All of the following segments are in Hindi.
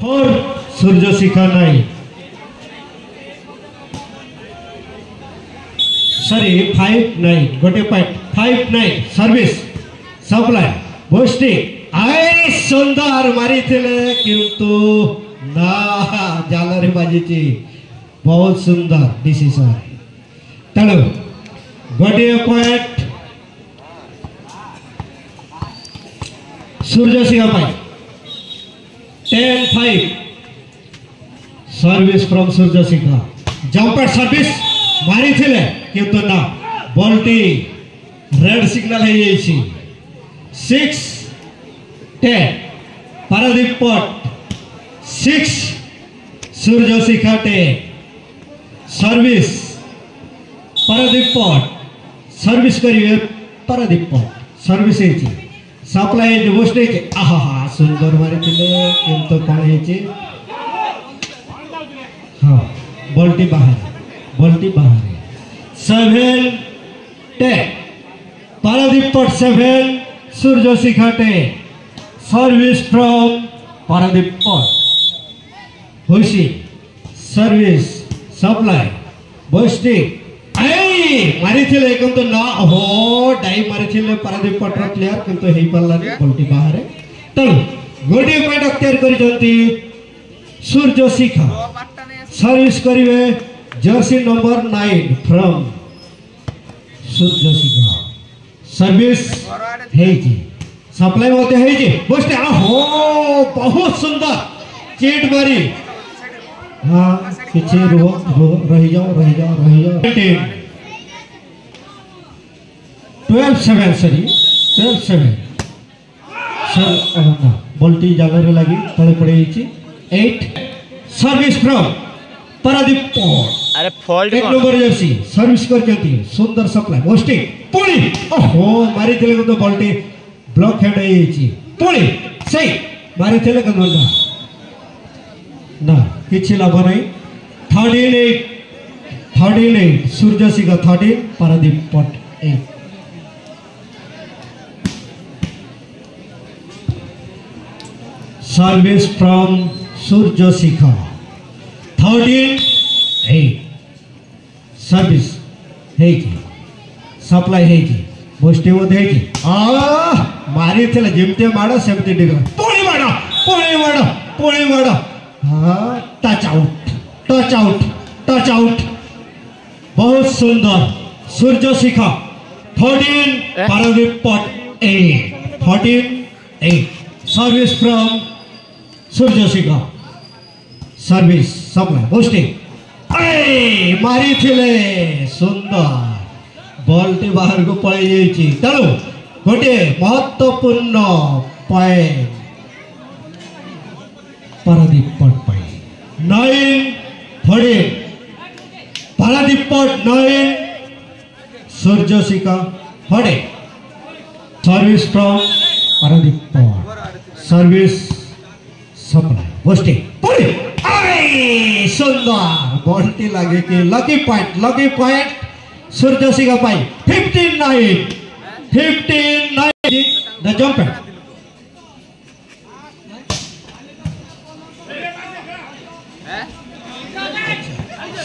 और सूर्यशिखा नाई सॉरी 5-9 गोटे पॉइंट 5-9 सर्विस सप्लाई बोस्टिंग आए सुंदर मारी थिले किंतु ना जालरे बाजी बहुत सुंदर डिसीजन तेणु गोटे point Suryashikha 10-5 service from Suryashikha jumper service मारी थिले किंतु ना बॉलटी रेड सिग्नल है 6-10 पारादीप पट 6 सूर्यशिखा 10 सर्विस पारादीप पट सर्विस करिए पारादीप पट सर्विस है सप्लाई बोस्टे आहा सुंदर मारी किंतु कौन है हाँ बॉलटी बाहर 7-10 पारादीप पट 7 सूर्यशिखा 10 सर्विस फ्रॉम पारादीप पट होशी सर्विस सप्लाई बोस्टे मारी थिले किंतु ना हो डाई मारी थिले पारादीप पटर प्लेयर किंतु हेई पारलानी बॉलटी बाहर तेणु गोटे पॉइंट अख्तियार करिसंती सूर्यशिखा सर्विस करिवे jersey number 9 from Suryashikha service हेजी सप्लाई मते हेजी बोस्टे आहो बहुत सुंदर चीट मारी हाँ पीछे रही जाओ 12-7 सॉरी 12-7 सर बॉलटी जालरे लगी तले पड़े 8 सर्विस फ्रॉम पारादीप पट अरे फोल्ड एक नंबर जर्सी सर्विस करके सुंदर सप्लाई बोस्टिंग पुणी ओहो मारी थिले तो बॉलटी ब्लॉक हेड है पुणी सही मारी थिले कदम ना किसी लाभ नहीं 13-8 सूर्यशिखा 13 पारादीप पट 8 सर्विस फ्रॉम सूर्यशिखा 13-8 सर्विस है सप्लाई है बोस्टे मारी थे जिमते माड़ सेमती डिग पुणी माड़ हाँ टच आउट बहुत सुंदर सूर्यशिखा 13 पारादीप पट 8 13-8 service from Suryashikha service supply boosting मारी थिले सुंदर बॉलटी बाहर को पड़े जाइए तेणु गोटे महत्वपूर्ण पॉइंट पारादीप पट 9-14 पारादीप पट 9 सूर्यशिखा 14 सर्विस फ्रॉम पारादीप पट सर्विस सप्लाई बोस्टिंग सुंदर बॉलटी लगे कि lucky point Suryashikha 15-9 the jumper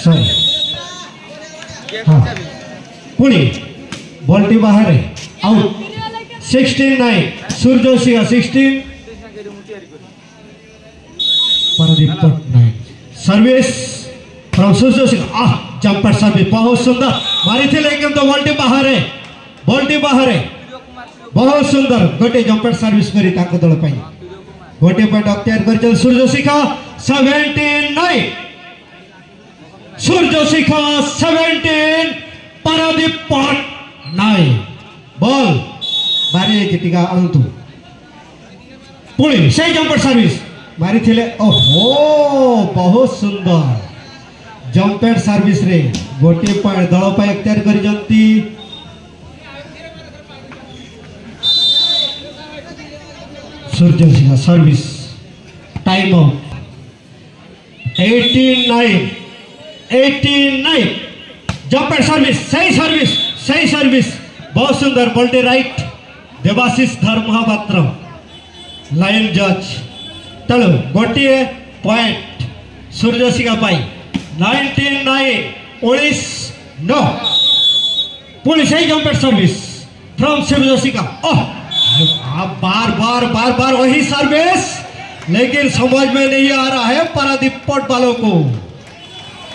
sorry हाँ पुणी बॉलटी बाहर आउट 16-9 सूर्यशिखा 16 पारादीप पट 9 service from Suryashikha jumper service बहुत सुंदर मारी थे लेकिन तो बॉलटी बाहर है बहुत सुंदर गोटे जंपर सर्विस करी ताको दल पाई गोटे पॉइंट अख्तियार कर सूर्यशिखा 17-9 सूर्यशिखा 17 पारादीप पट 9 बॉल बारे टीका अनंतु पुणी से जंपर सर्विस मारी थिले ओहो बहुत सुंदर जंपर सर्विस रे गोटे पॉइंट दल पाई अख्तियार करिजंती Suryashikha service time out 18-9 jumper सही सर्विस बहुत सुंदर बॉलटी राइट देवाशीष धर्मपात्र लाइन जज तेणु गोटे पॉइंट सूर्यशिखा पाई 19-9 पुलिस ही जंपर सर्विस फ्रॉम सूर्यशिखा। बार बार वही सर्विस, लेकिन समझ में नहीं आ रहा है पारादीप पोर्ट वालों को।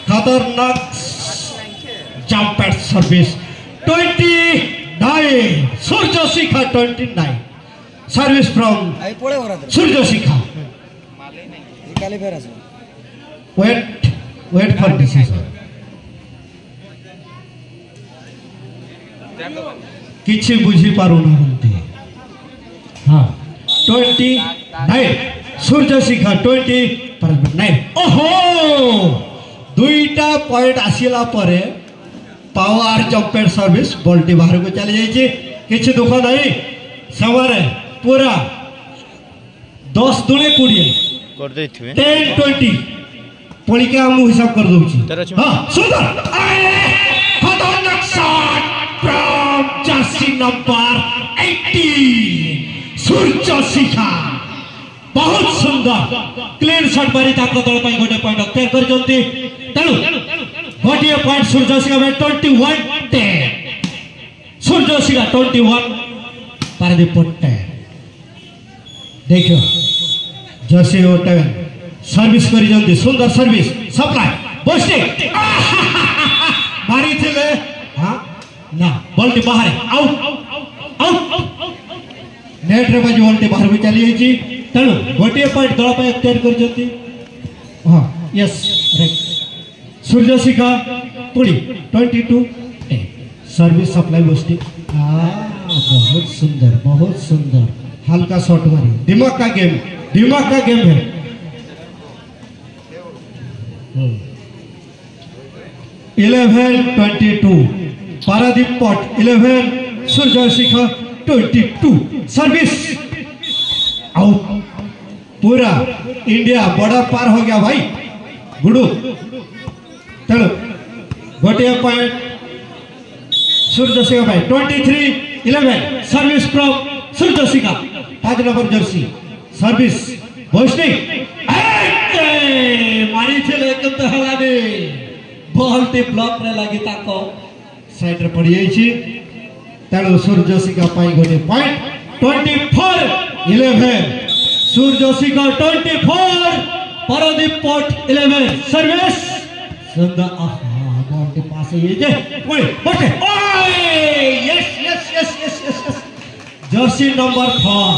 खतरनाक jumper service 29 Suryashikha 29 service from Suryashikha. Wait for decision. किसी बुझी पारू ना बोलते। हाँ 29 सूर्यशिखा 29। ओहो दुईटा पॉइंट आसिला परे पावर जंपर सर्विस बॉलटी बाहर को चली जाइए। किसी दुख नहीं समय पूरा 10 दूने 20 10-20 पलिका हम हिसाब कर दूची। हाँ सुंदर खतरनाक शॉट फ्रॉम जर्सी नंबर 18 सूर्यशिखा। बहुत सुंदर क्लीन शॉट मारी ताको दल पाई गोटे पॉइंट अक्तेर कर जंती। तेणु गोटे पॉइंट सूर्यशिखा में 21-10 सूर्यशिखा 21 पारादीप पोर्ट 10। देखो जर्सी 11 सर्विस करी जंती सुंदर सर्विस सप्लाई बस्टे मारी थिले। हां ना बॉलटी बाहर आउट नेट रे बाजी बॉलटी बाहर को चली जाईची। तेणु गोटे पॉइंट दल पाई अक्तेर कर जंती। हां यस राइट सूर्यशिखा पुणी 22-10 सर्विस सप्लाई बस्टी। बहुत सुंदर हल्का शॉट मारी। दिमाग का गेम है। 11-22 पारादीप पोर्ट 11 सूर्यशिखा 22 सर्विस आउट। पूरा इंडिया बॉर्डर पार हो गया भाई गुडू। तेणु गोटे पॉइंट सूर्यशिखा भाई 23-11 service from Suryashikha 5 number jersey service बॉस्टी मारी थे एकदम तो हलाने बॉल टी ब्लॉक रे लगी ताको साइड रे पड़ी जाईची। तेणु सूर्यशिखा पाई गोटे पॉइंट 24-11 सूर्यशिखा 24 पारादीप पोर्ट 11 सर्विस सुंदर। बॉल टी पास है ये ओए ओके ओए यस जर्सी नंबर 4